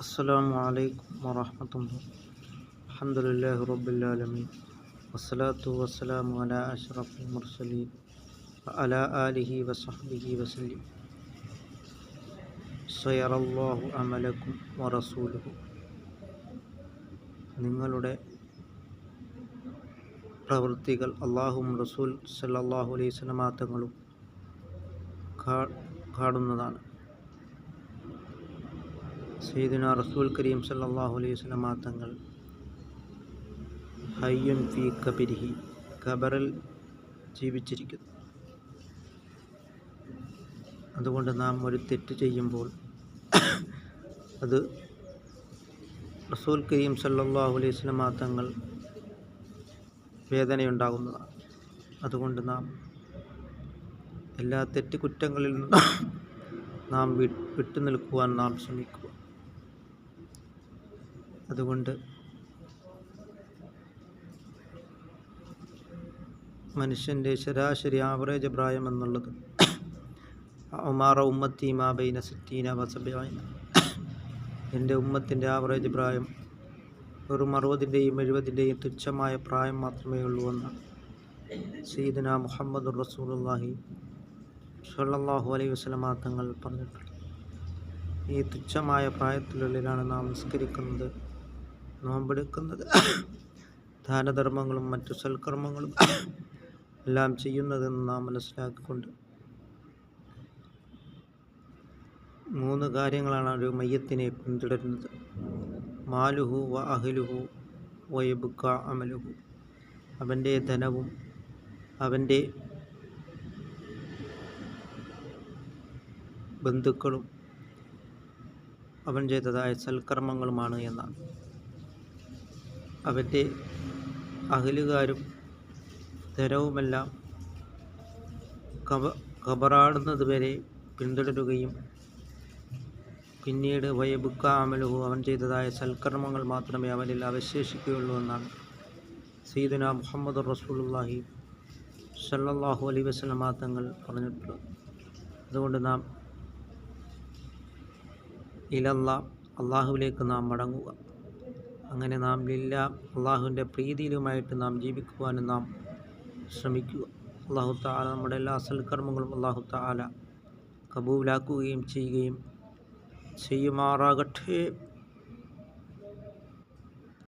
അസ്സലാമു അലൈക്കും വറഹ്മത്തുള്ളാഹി. അൽഹംദുലില്ലാഹി റബ്ബിൽ ആലമീൻ. വസ്സലാത്തു വസ്സലാമു അലാ അഷ്റഫിൽ മുർസലീൻ വഅലാ ആലിഹി വസഹ്ബിഹി വസല്ലം. സയറല്ലാഹു അമലക്കും വറസൂലുഹു. നിങ്ങളുടെ പ്രവൃത്തികൾ അല്ലാഹുവും റസൂൽ സല്ലല്ലാഹു അലൈഹി വസല്ലമ തങ്ങളും കാണുന്നതാണ്. സയ്യിദുനാ റസൂൽ കരീം സല്ലല്ലാഹു അലൈഹി വസല്ലമ തങ്ങൾ ഹയ്യുൻ ഫീ ഖബരിഹി, ഖബറിൽ ജീവിച്ചിരിക്കുന്നു. അതുകൊണ്ട് നാം ഒരു തെറ്റ് ചെയ്യുമ്പോൾ അത് റസൂൽ കരീം സല്ലല്ലാഹു അലൈഹി വസല്ലമ തങ്ങൾ വേദനയുണ്ടാകുന്നതാണ്. അതുകൊണ്ട് നാം എല്ലാ തെറ്റുകുറ്റങ്ങളിൽ നിന്നും നാം വിട്ടുനിൽക്കുവാൻ നാം ശ്രമിക്കുക. അതുകൊണ്ട് മനുഷ്യൻ്റെ ശരാശരി ആവറേജ് പ്രായം എന്നുള്ളത് ഉമാറ ഉമ്മത്തി മാ ബൈന സിത്തീന വസബഈന, എൻ്റെ ഉമ്മത്തിൻ്റെ ആവറേജ് പ്രായം വെറും 60-ൻ്റെയും 70-ൻ്റെയും തുച്ഛമായ പ്രായം മാത്രമേ ഉള്ളൂ എന്നാണ് സയ്യിദുനാ മുഹമ്മദുർ റസൂലുള്ളാഹി സ്വല്ലല്ലാഹു അലൈഹി വസല്ലമ തങ്ങൾ പറഞ്ഞിട്ടുള്ളത്. ഈ തുച്ഛമായ പ്രായത്തിനുള്ളിലാണ് നാം നിസ്കരിക്കുന്നത്, നോമ്പെടുക്കുന്നത്, ദാനധർമ്മങ്ങളും മറ്റു സൽക്കർമ്മങ്ങളും എല്ലാം ചെയ്യുന്നതെന്ന് നാം മനസ്സിലാക്കിക്കൊണ്ട് 3 കാര്യങ്ങളാണ് ഒരു മയ്യത്തിനെ പിന്തുടരുന്നത്: മാലുഹു വ അഹ്ലുഹു വ യബ്ഖ അമലുഹു. അവൻ്റെ ധനവും അവൻ്റെ ബന്ധുക്കളും അവൻ ചെയ്തതായ സൽക്കർമ്മങ്ങളുമാണ് എന്നാണ്. അവൻ്റെ അഹലുകാരും ധനവുമെല്ലാം ഖബറാടുന്നത് വരെ പിന്തുടരുകയും പിന്നീട് വയബുക്ക അമലുഹു, അവൻ ചെയ്തതായ സൽക്കർമ്മങ്ങൾ മാത്രമേ അവനിൽ അവശേഷിക്കുകയുള്ളൂ എന്നാണ് സയ്യിദുനാ മുഹമ്മദുർ റസൂലുള്ളാഹി സ്വല്ലല്ലാഹു അലൈഹി വസല്ലമ തങ്ങൾ പറഞ്ഞിട്ടുള്ളത്. അതുകൊണ്ട് നാം അള്ളാഹുവിലേക്ക് നാം മടങ്ങുക. അങ്ങനെ നാം അള്ളാഹുവിൻ്റെ പ്രീതിയിലുമായിട്ട് നാം ജീവിക്കുവാനും നാം ശ്രമിക്കുക. അല്ലാഹു തആല നമ്മുടെ എല്ലാ സൽക്കർമ്മങ്ങളും അല്ലാഹു തആല കബൂലാക്കുകയും ചെയ്യുമാറാകട്ടെ.